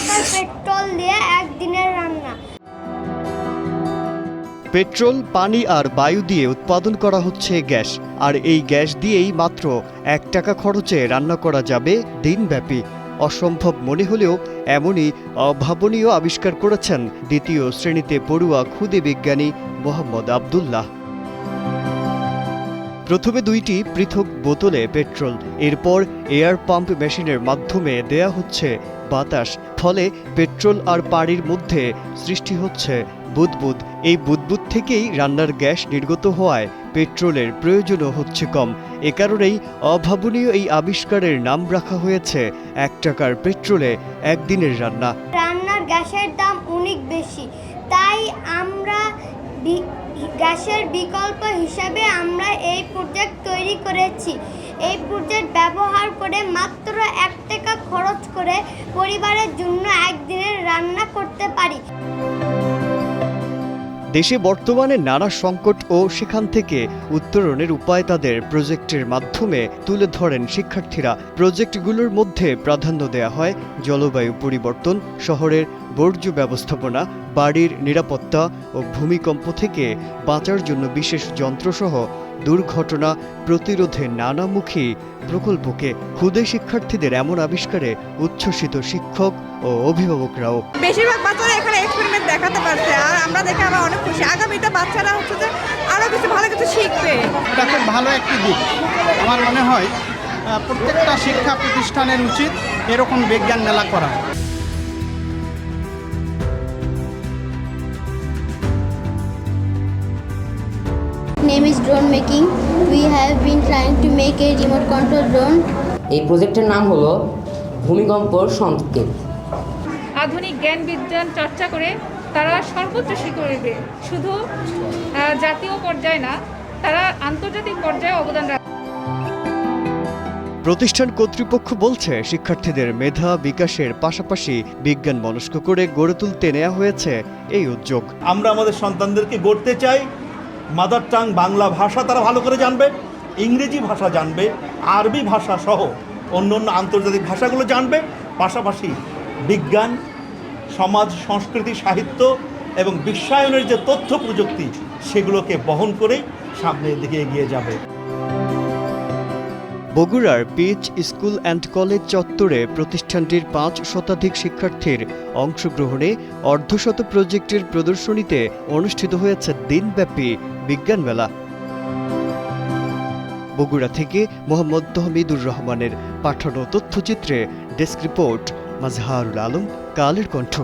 টাকার পেট্রোল দিয়ে একদিনের রান্না। পেট্রোল, পানি আর বায়ু দিয়ে উৎপাদন করা হচ্ছে গ্যাস, আর এই গ্যাস দিয়েই মাত্র 1 টাকা খরচে রান্না করা যাবে দিনব্যাপী। অসম্ভব মনে হলেও এমনই অভাবনীয় আবিষ্কার করেছেন দ্বিতীয় শ্রেণীতে পড়ুয়া ক্ষুদে বিজ্ঞানী মোহাম্মদ আবদুল্লাহ। প্রথমে 2টি পৃথক বোতলে পেট্রোল, এরপর এয়ার পাম্প মেশিনের মাধ্যমে দেয়া হচ্ছে বাতাস। ফলে পেট্রোল আর পানির মধ্যে সৃষ্টি হচ্ছে বুদবুদ। এই বুদবুদ থেকেই রান্নার গ্যাস নির্গত হওয়ায় পেট্রোলের প্রয়োজনও হচ্ছে কম। এ কারণেই অভাবনীয় এই আবিষ্কারের নাম রাখা হয়েছে 1 টাকার পেট্রোলে একদিনের রান্না। রান্নার গ্যাসের দাম অনেক বেশি, তাই আমরা গ্যাসের বিকল্প হিসাবে আমরা এই প্রজেক্ট তৈরি করেছি। এই প্রজেক্ট ব্যবহার করে মাত্র 1 টাকা খরচ করে পরিবারের জন্য একদিনের রান্না করতে পারি। দেশে বর্তমানে নানা সংকট ও সেখান থেকে উত্তরণের উপায় তাদের প্রজেক্টের মাধ্যমে তুলে ধরেন শিক্ষার্থীরা। প্রজেক্টগুলোর মধ্যে প্রাধান্য দেয়া হয় জলবায়ু পরিবর্তন, শহরের বর্জ্য ব্যবস্থাপনা, বাড়ির নিরাপত্তা ও ভূমিকম্প থেকে বাঁচার জন্য বিশেষ যন্ত্রসহ দুর্ঘটনা প্রতিরোধে নানামুখী প্রকল্পকে। ক্ষুদে শিক্ষার্থীদের এমন আবিষ্কারে উচ্ছ্বসিত শিক্ষক ও অভিভাবকরাও। বেশিরভাগ বাচ্চারা এখানে এক্সপেরিমেন্ট দেখাতে পারছে, আর আমরা দেখে আবার অনেক খুশি। আগামীতে বাচ্চারা হচ্ছে যে আরো কিছু ভালো কিছু শিখবে। এটা খুব ভালো একটি দিক। আমার মনে হয় প্রত্যেকটা শিক্ষা প্রতিষ্ঠানের উচিত এরকম বিজ্ঞান মেলা করা। Name is drone making. We have been trying to make a remote control drone. এই প্রজেক্টের নাম হলো ভূমিকম্পর সংকেত। আধুনিক জ্ঞান বিজ্ঞান চর্চা করে তারা সর্বোচ্চ শিখবে, শুধু জাতীয় পর্যায়ে না, তারা আন্তর্জাতিক পর্যায়ে অবদান রাখবে। প্রতিষ্ঠান কর্তৃপক্ষ বলছে, শিক্ষার্থীদের মেধা বিকাশের পাশাপাশি বিজ্ঞান মনস্ক করে গড়ে তুলতে নেওয়া হয়েছে এই উদ্যোগ। আমরা আমাদের সন্তানদেরকে গড়তে চাই মাদার টাং বাংলা ভাষা তারা ভালো করে জানবে, ইংরেজি ভাষা জানবে, আরবি ভাষা সহ অন্য আন্তর্জাতিক ভাষাগুলো জানবে, পাশাপাশি বিজ্ঞান, সমাজ, সংস্কৃতি, সাহিত্য এবং বিশ্বায়নের যে তথ্য প্রযুক্তি সেগুলোকে বহন করেই সামনের দিকে এগিয়ে যাবে। বগুড়ার পিচ স্কুল অ্যান্ড কলেজ চত্বরে প্রতিষ্ঠানটির 5 শতাধিক শিক্ষার্থীর অংশগ্রহণে অর্ধশত প্রজেক্টের প্রদর্শনীতে অনুষ্ঠিত হয়েছে দিনব্যাপী বিজ্ঞান মেলা। বগুড়া থেকে মোহাম্মদ তহমিদুর রহমানের পাঠানো তথ্যচিত্রে ডেস্ক রিপোর্ট মাজহারুল আলম, কালের কণ্ঠ।